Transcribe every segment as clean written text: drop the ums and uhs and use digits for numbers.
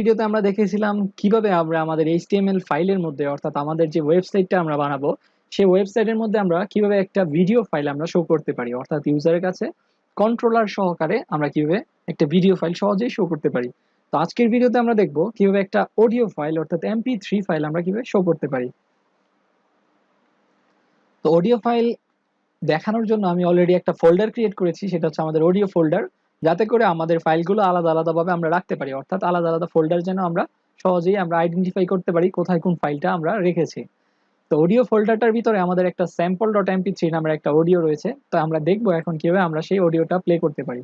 ভিডিওতে আমরা দেখেছিলাম কিভাবে আমরা আমাদের এইচটিএমএল ফাইলের মধ্যে অর্থাৎ আমাদের যে ওয়েবসাইটটা আমরা বানাবো সেই ওয়েবসাইটের মধ্যে আমরা কিভাবে একটা ভিডিও ফাইল আমরা শো করতে পারি, অর্থাৎ ইউজারের কাছে কন্ট্রোলার সহকারে আমরা কিভাবে একটা ভিডিও ফাইল সহজেই শো করতে পারি। তো আজকের ভিডিওতে আমরা দেখবো কিভাবে একটা অডিও ফাইল অর্থাৎ MP3 ফাইল আমরা কিভাবে শো করতে পারি। তো অডিও ফাইল দেখানোর জন্য আমি অলরেডি একটা ফোল্ডার ক্রিয়েট করেছি, সেটা হচ্ছে আমাদের অডিও ফোল্ডার, যাতে করে আমাদের ফাইলগুলো আলাদা আলাদাভাবে আমরা রাখতে পারি, অর্থাৎ আলাদা আলাদা ফোল্ডার যেন আমরা সহজেই আমরা আইডেন্টিফাই করতে পারি কোথায় কোন ফাইলটা আমরা রেখেছি। তো অডিও ফোল্ডারটার ভিতরে আমাদের একটা sample.mp3 নামের একটা অডিও রয়েছে। তো আমরা দেখবো এখন কিভাবে আমরা সেই অডিওটা প্লে করতে পারি।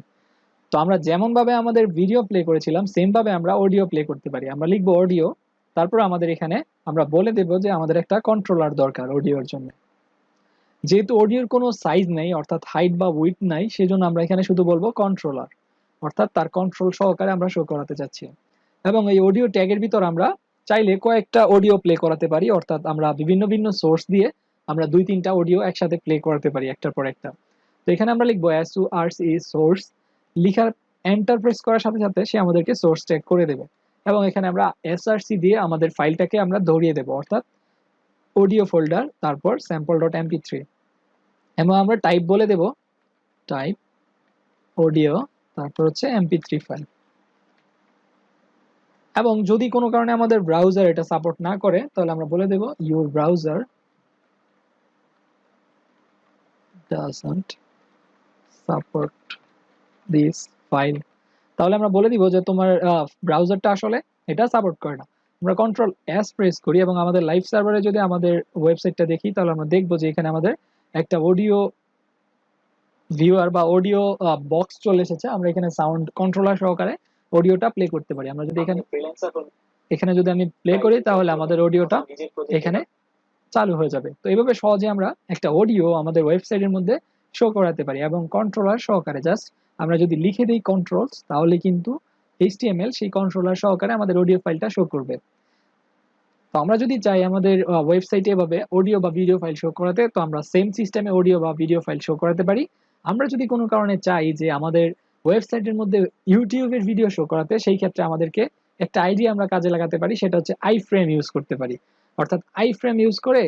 তো আমরা যেমন ভাবে আমাদের ভিডিও প্লে করেছিলাম সেম ভাবে আমরা অডিও প্লে করতে পারি। আমরা লিখবো অডিও, তারপর আমাদের এখানে আমরা বলে দেবো যে আমাদের একটা কন্ট্রোলার দরকার অডিওর জন্য। যেহেতু অডিওর কোনো সাইজ নেই অর্থাৎ হাইট বা উইডথ নাই, সেজন্য আমরা এখানে শুধু বলবো কন্ট্রোলার, অর্থাৎ তার কন্ট্রোল সহকারে আমরা শো করাতে চাচ্ছি। এবং এই অডিও ট্যাগের ভিতর আমরা চাইলে কয়েকটা অডিও প্লে করাতে পারি, অর্থাৎ আমরা বিভিন্ন ভিন্ন সোর্স দিয়ে আমরা 2-3টা অডিও একসাথে প্লে করাতে পারি একটার পর একটা। তো এখানে আমরা লিখবো SORC সোর্স, লিখার এন্টার প্রেস করার সাথে সাথে সে আমাদেরকে সোর্স ট্যাগ করে দেবে এবং এখানে আমরা SRC দিয়ে আমাদের ফাইলটাকে আমরা ধরিয়ে দেবো, অর্থাৎ অডিও ফোল্ডার তারপর sample.mp3 এবং আমরা টাইপ বলে দেব টাইপ অডিও, তারপর হচ্ছে MP3 ফাইল। এবং যদি কোনো কারণে আমাদের ব্রাউজার এটা সাপোর্ট না করে তাহলে আমরা বলে দেব your browser doesn't support this file. তাহলে আমরা বলে দিব যে তোমার ব্রাউজারটা আসলে এটা সাপোর্ট করে না। আমরা কন্ট্রোল S প্রেস করি এবং আমাদের লাইভ সার্ভারে যদি আমাদের ওয়েবসাইটটা দেখি তাহলে আমরা দেখব যে এখানে আমাদের একটা অডিও ভিউয়ার বা অডিও বক্স চলে এসেছে। আমরা এখানে সাউন্ড কন্ট্রোলার সহকারে অডিওটা প্লে করতে পারি। আমরা যদি এখানে যদি আমি প্লে করি তাহলে আমাদের অডিওটা এখানে চালু হয়ে যাবে। তো এইভাবে সহজে আমরা একটা অডিও আমাদের ওয়েবসাইটের মধ্যে শো করাতে পারি এবং কন্ট্রোলার সহকারে জাস্ট আমরা যদি লিখে দিই কন্ট্রোলস তাহলে কিন্তু HTML সেই কন্ট্রোলার সহকারে আমাদের অডিও ফাইলটা শো করবে। তো আমরা যদি চাই আমাদের ওয়েবসাইটে এভাবে অডিও বা ভিডিও ফাইল শো করাতে, তো আমরা সেম সিস্টেমে অডিও বা ভিডিও ফাইল শো করাতে পারি। আমরা যদি কোনো কারণে চাই যে আমাদের ওয়েবসাইটের মধ্যে ইউটিউবের ভিডিও শো করাতে, সেই ক্ষেত্রে আমাদেরকে একটা আইডিয়া আমরা কাজে লাগাতে পারি, সেটা হচ্ছে আইফ্রেম ইউজ করতে পারি। অর্থাৎ আইফ্রেম ইউজ করে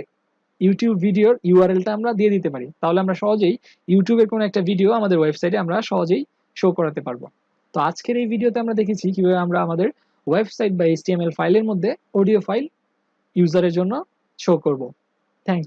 ইউটিউব ভিডিওর ইউআরএলটা আমরা দিয়ে দিতে পারি, তাহলে আমরা সহজেই ইউটিউবের কোনো একটা ভিডিও আমাদের ওয়েবসাইটে আমরা সহজেই শো করাতে পারবো। তো আজকের এই ভিডিওতে আমরা দেখেছি কিভাবে আমরা আমাদের ওয়েবসাইট বা HTML ফাইলের মধ্যে অডিও ফাইল ইউজারের জন্য শো করব। Thank you.